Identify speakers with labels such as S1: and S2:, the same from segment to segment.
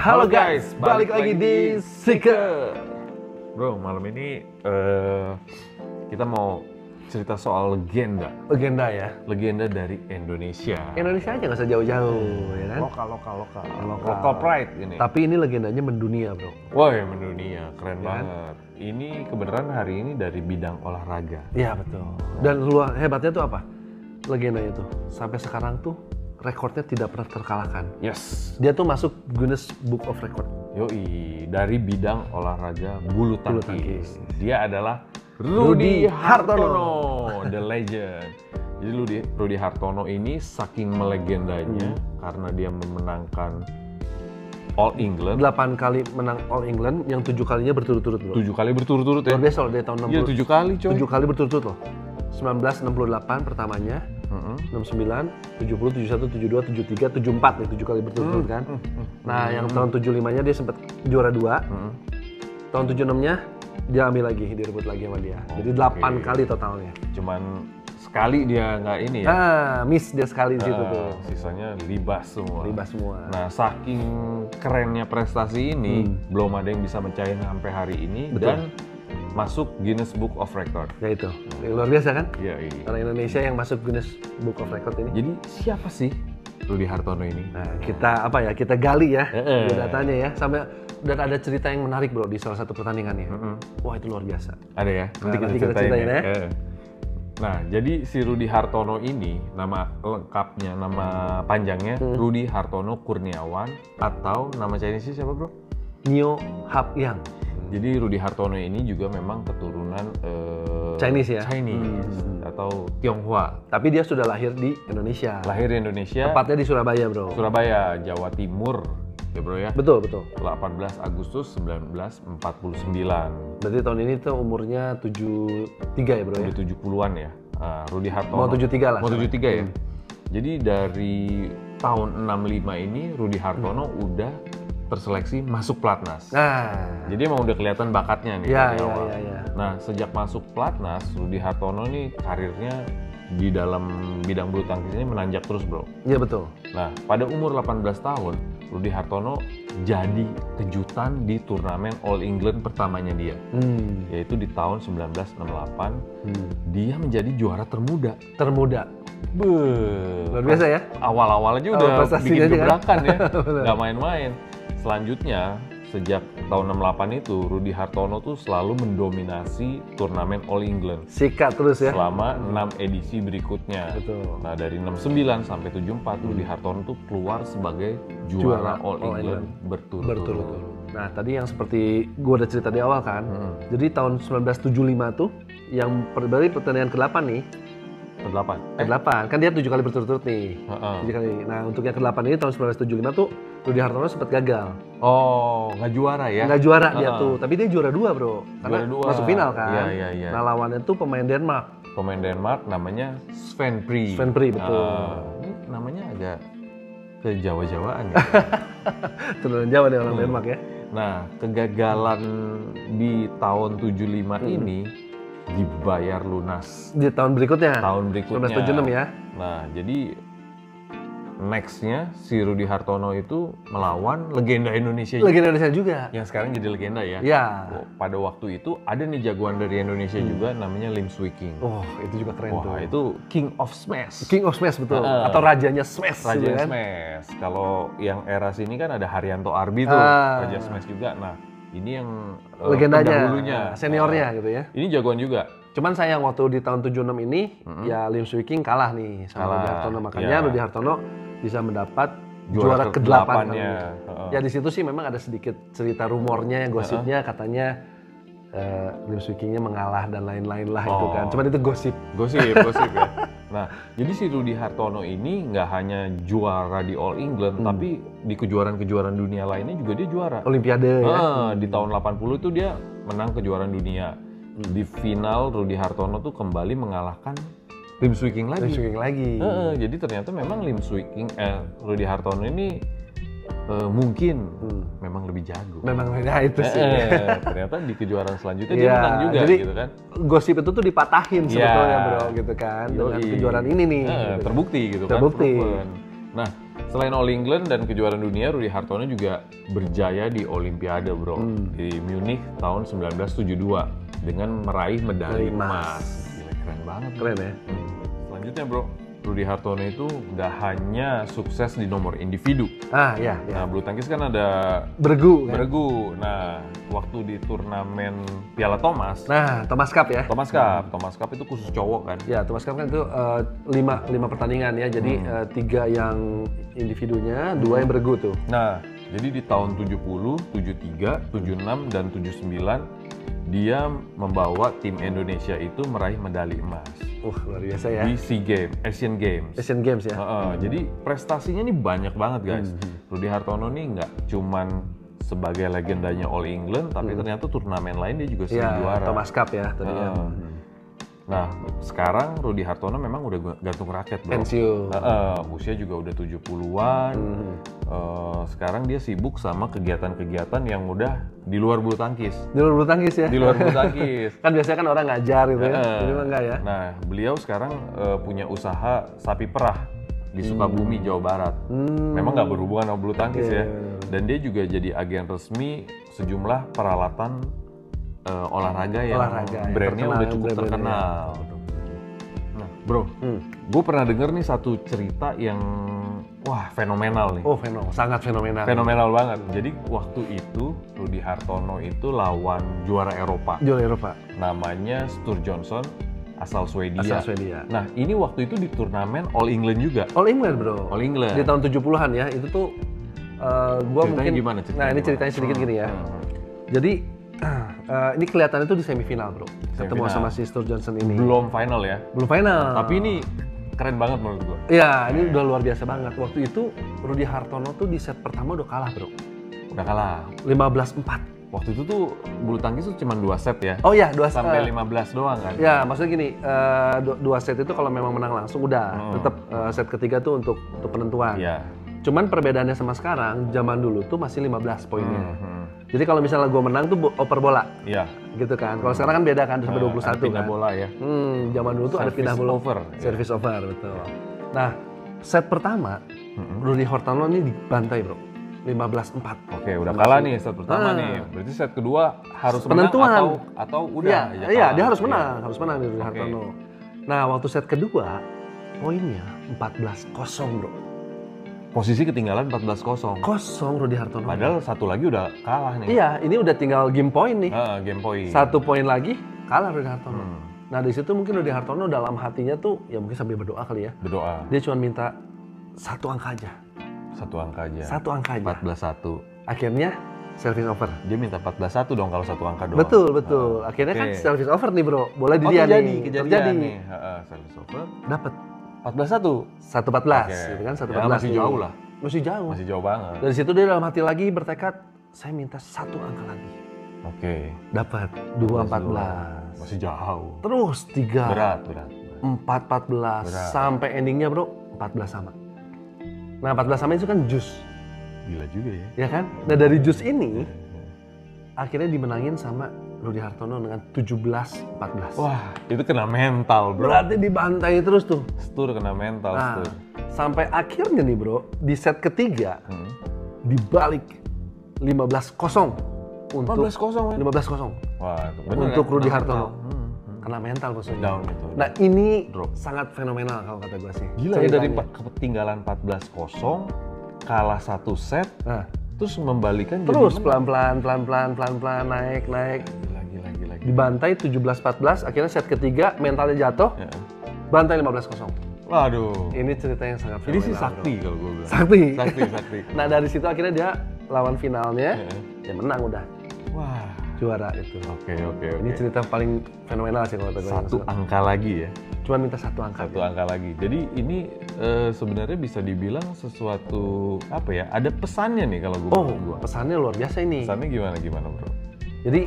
S1: Halo guys, balik lagi di Seeker.
S2: Bro, malam ini kita mau cerita soal legenda.
S1: Legenda ya?
S2: Legenda dari Indonesia.
S1: Indonesia aja nggak usah jauh-jauh, ya kan?
S2: Local pride ini.
S1: Tapi ini legendanya mendunia, bro.
S2: Wah, ya mendunia, keren
S1: Ya kan?
S2: banget. Ini kebenaran hari ini dari bidang olahraga.
S1: Iya betul. Dan luar hebatnya tuh apa? Legendanya tuh sampai sekarang tuh rekornya tidak pernah terkalahkan.
S2: Yes.
S1: Dia tuh masuk Guinness Book of Record.
S2: Yoi, dari bidang olahraga bulu tangkis.
S1: tangkis.
S2: Dia adalah
S1: Rudy
S2: Rudy
S1: Hartono.
S2: Hartono, the legend. Jadi Rudy Hartono ini saking melegendanya karena dia memenangkan All England
S1: 8 kali menang All England, yang 7 kalinya berturut-turut, bro.
S2: 7 kali berturut-turut ya.
S1: Luar biasa loh dari tahun 60.
S2: Iya 7 kali coy.
S1: 7 kali berturut-turut loh. 1968 pertamanya, 69, 70, 71, 72, 73, 74 nih, 7 kali berturut-turut kan. Nah, yang tahun 75-nya dia sempat juara 2. Tahun 76-nya dia ambil lagi, direbut lagi sama dia. Jadi 8 kali totalnya.
S2: Cuman sekali dia nggak ini ya.
S1: Miss dia sekali di situ tuh.
S2: Sisanya libas semua.
S1: Libas semua.
S2: Nah, saking kerennya prestasi ini, belum ada yang bisa mencahin sampai hari ini.
S1: Betul.
S2: Dan masuk Guinness Book of Record.
S1: Ya itu, luar biasa kan?
S2: Iya.
S1: Orang Indonesia yang masuk Guinness Book of Record ini.
S2: Jadi siapa sih Rudy Hartono ini?
S1: Nah, kita gali ya datanya ya. Sampai dan ada cerita yang menarik, bro, di salah satu pertandingannya. Wah, itu luar biasa.
S2: Ada ya?
S1: Nanti kita ceritain ya.
S2: Nah, jadi si Rudy Hartono ini, nama lengkapnya, nama panjangnya Rudy Hartono Kurniawan, atau nama Chinese siapa, bro?
S1: Nio Hap Yang.
S2: Jadi Rudy Hartono ini juga memang keturunan
S1: Chinese ya?
S2: Chinese atau Tionghoa.
S1: Tapi dia sudah lahir di Indonesia.
S2: Lahir di Indonesia.
S1: Tepatnya di Surabaya, bro.
S2: Surabaya, Jawa Timur. Ya bro ya.
S1: Betul.
S2: 18 Agustus 1949.
S1: Berarti tahun ini tuh umurnya 73 ya, bro ya?
S2: Udah 70-an ya. Rudy Hartono.
S1: Mau 73 lah.
S2: Mau 73 ya. Jadi dari tahun 65 ini Rudy Hartono udah terseleksi masuk pelatnas.
S1: Nah.
S2: Jadi emang udah kelihatan bakatnya nih
S1: Iya.
S2: dari awal. Nah, sejak masuk pelatnas, Rudy Hartono nih karirnya di dalam bidang bulu tangkis ini menanjak terus, bro.
S1: Iya, betul.
S2: Nah, pada umur 18 tahun, Rudy Hartono jadi kejutan di turnamen All England pertamanya dia. Yaitu di tahun 1968, dia menjadi juara termuda.
S1: Luar biasa ya?
S2: Awal-awal aja udah
S1: prestasinya
S2: bikin
S1: aja kan?
S2: gebrakan ya, nggak main-main. Selanjutnya, sejak tahun 68 itu, Rudy Hartono tuh selalu mendominasi turnamen All England.
S1: Sikat terus ya?
S2: Selama 6 edisi berikutnya.
S1: Betul.
S2: Nah, dari 69 sampai 74, Rudy Hartono tuh keluar sebagai juara All England berturut-turut.
S1: Nah, tadi yang seperti gue udah cerita di awal kan, jadi tahun 1975 tuh, yang berarti pertandingan ke-8 nih, ke-8, kan dia 7 kali berturut-turut nih. 7 kali. Nah, untuk yang ke-8 ini tahun 1975 tuh, Rudy Hartono sempat gagal.
S2: Oh, nggak juara ya?
S1: Nggak juara dia tuh, tapi dia juara 2, bro. Karena
S2: Juara 2.
S1: masuk final kan.
S2: Iya.
S1: Nah, lawannya tuh pemain Denmark.
S2: Pemain Denmark namanya Sven Pri.
S1: Sven Pri, betul.
S2: Ini namanya agak ke Jawa-Jawaan ya.
S1: Turunan Jawa nih orang Denmark ya.
S2: Nah, kegagalan di tahun 75 ini dibayar lunas.
S1: Di tahun berikutnya.
S2: Tahun berikutnya.
S1: 1976 ya.
S2: Nah, jadi next-nya si Rudy Hartono itu melawan legenda Indonesia
S1: juga.
S2: yang sekarang jadi legenda ya.
S1: Ya.
S2: Pada waktu itu ada nih jagoan dari Indonesia juga namanya Lim Swee King.
S1: Oh, itu juga keren tuh.
S2: Wah, itu King of Smash.
S1: King of Smash, betul. Atau Rajanya Smash.
S2: Raja
S1: gitu kan?
S2: Smash. Kalau yang era sini kan ada Haryanto Arbi tuh, Raja Smash juga. Nah, ini yang
S1: legendanya,
S2: pendahulunya,
S1: seniornya gitu ya.
S2: Ini jagoan juga.
S1: Cuman sayang waktu di tahun 76 ini, ya Lim Swee King kalah nih sama Rudy Hartono. Makanya Rudy Hartono bisa mendapat juara ke-8-nya. Ya di situ sih memang ada sedikit cerita rumornya, gosipnya katanya Lim Swee King-nya mengalah dan lain-lain lah itu kan. Cuman itu gosip
S2: ya. Nah, jadi si Rudy Hartono ini nggak hanya juara di All England, tapi di kejuaraan-kejuaraan dunia lainnya juga dia juara.
S1: Olimpiade ya.
S2: Di tahun 80 itu dia menang kejuaraan dunia. Di final Rudy Hartono tuh kembali mengalahkan Lim Swee King lagi. Jadi ternyata memang Rudy Hartono ini mungkin memang lebih jago.
S1: Memang itu sih.
S2: Ternyata di kejuaraan selanjutnya dia menang juga
S1: jadi,
S2: gitu kan.
S1: Gosip itu tuh dipatahin sebetulnya, bro, gitu kan. Dengan kejuaraan ini nih.
S2: Terbukti gitu
S1: kan.
S2: Nah, selain All England dan kejuaraan dunia, Rudy Hartono juga berjaya di Olimpiade, bro. Di Munich tahun 1972 dengan meraih medali emas. Gila, keren banget.
S1: Keren ya.
S2: Selanjutnya, bro, Rudy Hartono itu nggak hanya sukses di nomor individu.
S1: Ya.
S2: Nah, bulu tangkis kan ada
S1: beregu. Kan?
S2: Beregu. Nah, waktu di turnamen Piala Thomas.
S1: Nah, Thomas Cup ya.
S2: Thomas Cup. Thomas Cup itu khusus cowok kan?
S1: Ya, Thomas Cup kan itu 5 pertandingan ya. Jadi 3 yang individunya, 2 yang beregu tuh.
S2: Nah, jadi di tahun 70, 73, 76 dan 79 dia membawa tim Indonesia itu meraih medali emas.
S1: Luar biasa ya.
S2: Di SEA Games, Asian Games.
S1: Asian Games ya.
S2: Jadi prestasinya nih banyak banget guys. Rudy Hartono nih nggak cuman sebagai legendanya All England, tapi ternyata turnamen lain dia juga sering juara.
S1: Thomas Cup ya tadinya.
S2: Nah, sekarang Rudy Hartono memang udah gantung raket, bro.
S1: Pensiun.
S2: Usia juga udah 70-an. Sekarang dia sibuk sama kegiatan-kegiatan yang udah di luar bulu tangkis.
S1: Di luar bulu tangkis ya?
S2: Di luar bulu tangkis.
S1: Kan biasanya kan orang ngajar gitu ya. Ini mah enggak ya?
S2: Nah, beliau sekarang punya usaha sapi perah di Sukabumi, Jawa Barat. Memang nggak berhubungan sama bulu tangkis ya. Dan dia juga jadi agen resmi sejumlah peralatan olahraga yang brandnya udah cukup terkenal. Nah, bro, gue pernah denger nih satu cerita yang fenomenal nih.
S1: Sangat fenomenal.
S2: Fenomenal banget. Jadi waktu itu Rudy Hartono itu lawan juara Eropa.
S1: Juara Eropa.
S2: Namanya Sturjonsson, asal Swedia. Nah, ini waktu itu di turnamen All England juga.
S1: All England, bro.
S2: All England.
S1: Di tahun 70-an ya. Itu tuh gua mungkin
S2: gimana ceritanya?
S1: Nah, ini ceritanya sedikit gini ya. Jadi ini kelihatannya tuh di semifinal, bro. Ketemu sama si Sturjonsson ini.
S2: Belum final ya?
S1: Belum final.
S2: Tapi ini keren banget menurut gua.
S1: Iya, ini udah luar biasa banget. Waktu itu Rudy Hartono tuh di set pertama udah kalah, bro.
S2: Udah kalah.
S1: 15-4.
S2: Waktu itu tuh bulu tangkis tuh cuma 2 set ya?
S1: Oh iya, 2 set.
S2: Sampai 15 doang kan?
S1: Ya, maksudnya gini, 2 set itu kalau memang menang langsung udah. Tetap set ketiga tuh untuk penentuan.
S2: Iya.
S1: Cuman perbedaannya sama sekarang, zaman dulu tuh masih 15 poinnya. Jadi kalau misalnya gue menang tuh oper bola.
S2: Iya.
S1: Gitu kan. Kalau sekarang kan beda kan, sampai 21 kan.
S2: Pindah bola ya.
S1: Zaman dulu tuh ada pindah bola. Service over, betul. Nah, set pertama, Rudy Hartono ini dibantai, bro. 15-4.
S2: Oke, udah kalah nih set pertama nih. Berarti set kedua harus
S1: penentuan.
S2: Menang atau udah?
S1: Iya, dia harus menang. Harus menang nih Rudy Hartono. Nah, waktu set kedua, poinnya 14-0, bro.
S2: Posisi ketinggalan 14-0.
S1: Kosong Rudy Hartono.
S2: Padahal satu lagi udah kalah nih.
S1: Iya, ini udah tinggal game point nih.
S2: Game point.
S1: 1 poin lagi, kalah Rudy Hartono. Nah, di situ mungkin Rudy Hartono dalam hatinya tuh, ya mungkin sambil berdoa kali ya.
S2: Berdoa.
S1: Dia cuma minta 1 angka aja.
S2: 1 angka aja.
S1: 1 angka aja.
S2: 14-1.
S1: Akhirnya service over.
S2: Dia minta 14-1 dong kalau 1 angka doang.
S1: Betul. Akhirnya kan service over nih, bro. Bola di dia nih.
S2: Terjadi nih. Service over.
S1: Dapat
S2: 14-1.
S1: 1-14. Gitu kan, 1-14.
S2: Ya, masih jauh lah.
S1: Masih jauh.
S2: Masih jauh banget.
S1: Dari situ dia dalam hati lagi bertekad, saya minta 1 angka lagi.
S2: Oke.
S1: Dapat 2-14.
S2: Masih jauh.
S1: Terus 3.
S2: Berat.
S1: 4-14. Sampai endingnya, bro, 14 sama. Nah, 14 sama itu kan jus.
S2: Gila juga ya.
S1: Ya kan? Nah, dari jus ini akhirnya dimenangin sama Rudy Hartono dengan 17-14.
S2: Wah, itu kena mental, bro.
S1: Berarti dibantai terus tuh.
S2: Stur kena mental, Stur.
S1: Sampai akhirnya nih, bro, di set ketiga dibalik 15-0 untuk
S2: 15-0 ya?
S1: 15-0
S2: Wah,
S1: untuk Rudy Hartono. Kena mental maksudnya.
S2: Down gitu.
S1: Nah, ini sangat fenomenal kalau kata gue sih.
S2: Gila ya, dari ketinggalan 14-0 kalah 1 set. Terus membalikan
S1: terus pelan-pelan naik.
S2: Gila.
S1: Dibantai 17-14, akhirnya set ketiga mentalnya jatuh. Bantai 15-0.
S2: Waduh.
S1: Ini cerita yang sangat fenomenal.
S2: Ini sih sakti kalau gue bilang.
S1: Sakti. Nah, dari situ akhirnya dia lawan finalnya, dia menang udah.
S2: Wah,
S1: juara itu.
S2: Oke.
S1: Ini cerita paling fenomenal sih kalau kata gue.
S2: 1 angka lagi ya.
S1: Cuma minta 1 angka.
S2: 1 angka lagi. Jadi ini sebenarnya bisa dibilang sesuatu apa ya? Ada pesannya nih kalau gue.
S1: Pesannya luar biasa ini.
S2: Pesannya gimana, bro?
S1: Jadi,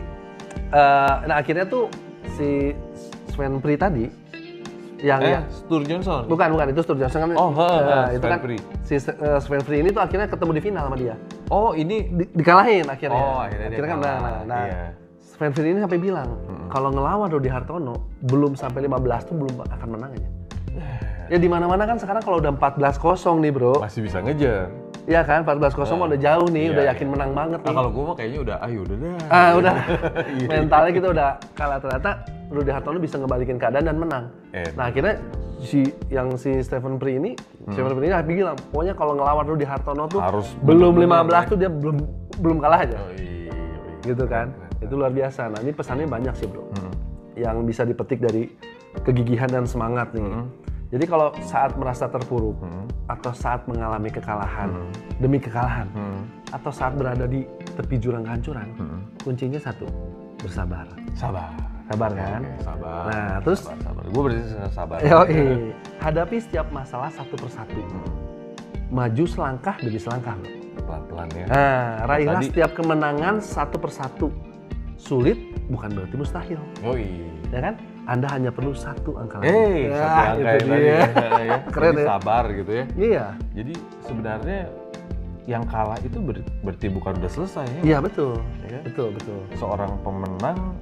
S1: nah akhirnya tuh si Sven Pri tadi yang
S2: Sturjonsson.
S1: Bukan itu Sturjonsson kan. Itu kan si Sven Pri ini tuh akhirnya ketemu di final sama dia.
S2: Oh, ini
S1: dikalahin akhirnya.
S2: Oh, akhirnya
S1: kan
S2: iya.
S1: Sven Pri ini sampai bilang kalau ngelawan Rudy Hartono belum sampai 15 tuh belum akan menang aja. Ya di mana-mana kan sekarang kalau udah 14-0 nih bro.
S2: Masih bisa ngejar.
S1: Iya kan, 14-0 udah jauh nih, udah yakin menang banget nih.
S2: Kalau gue mah kayaknya udah, udah dah.
S1: Udah. Mentalnya kita udah kalah, ternyata Rudy Hartono bisa ngebalikin keadaan dan menang. Nah akhirnya si Stephen Pri ini bilang, pokoknya kalau ngelawan Rudy Hartono tuh harus belum 15 tuh dia belum kalah aja. Gitu kan, itu luar biasa. Nah ini pesannya banyak sih bro, yang bisa dipetik dari kegigihan dan semangat nih. Jadi kalau saat merasa terpuruk, atau saat mengalami kekalahan, demi kekalahan, atau saat berada di tepi jurang kehancuran, kuncinya satu, bersabar. Sabar kan?
S2: Sabar.
S1: Nah terus,
S2: sabar. Gue berarti sabar.
S1: Hadapi setiap masalah satu persatu. Maju selangkah demi selangkah.
S2: Pelan-pelan ya.
S1: Nah, raihlah setiap kemenangan satu persatu. Sulit bukan berarti mustahil. Ya kan? Anda hanya perlu satu angka lagi.
S2: Satu angka yang tadi ya.
S1: Keren ya.
S2: Sabar gitu ya.
S1: Iya.
S2: Jadi sebenarnya yang kalah itu berarti bukan udah selesai ya.
S1: Iya betul.
S2: Ya?
S1: Betul.
S2: Seorang pemenang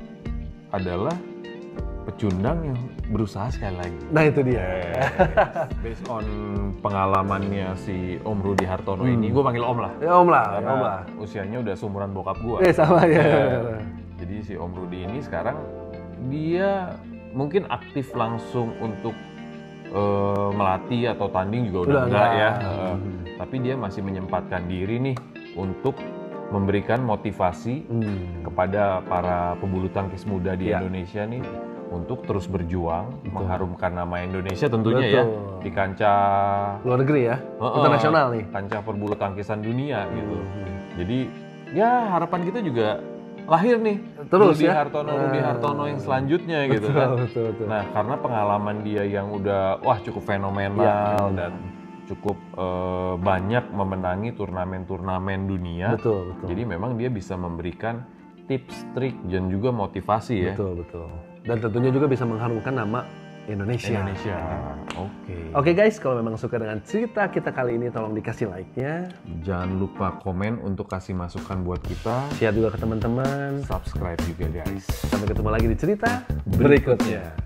S2: adalah pecundang yang berusaha sekali lagi.
S1: Nah itu dia.
S2: Based on pengalamannya si Om Rudy Hartono ini, gue panggil Om lah.
S1: Ya Om lah.
S2: Usianya udah seumuran bokap gue.
S1: Sama ya.
S2: Jadi si Om Rudy ini sekarang dia mungkin aktif langsung untuk melatih atau tanding juga udah enggak ya. Tapi dia masih menyempatkan diri nih untuk memberikan motivasi kepada para pebulu tangkis muda di Indonesia nih untuk terus berjuang, mengharumkan nama Indonesia tentunya ya di kancah
S1: luar negeri ya, internasional nih,
S2: kancah perbulu tangkisan dunia gitu. Jadi ya harapan kita juga lahir nih terus Rudy Hartono yang selanjutnya gitu kan.
S1: Betul.
S2: Nah karena pengalaman dia yang udah cukup fenomenal dan cukup banyak memenangi turnamen-turnamen dunia. Betul. Jadi memang dia bisa memberikan tips, trik dan juga motivasi ya.
S1: Betul. Dan tentunya juga bisa mengharumkan nama Indonesia.
S2: Oke
S1: guys, kalau memang suka dengan cerita kita kali ini tolong dikasih like-nya.
S2: Jangan lupa komen untuk kasih masukan buat kita.
S1: Share juga ke teman-teman.
S2: Subscribe juga guys.
S1: Sampai ketemu lagi di cerita berikutnya.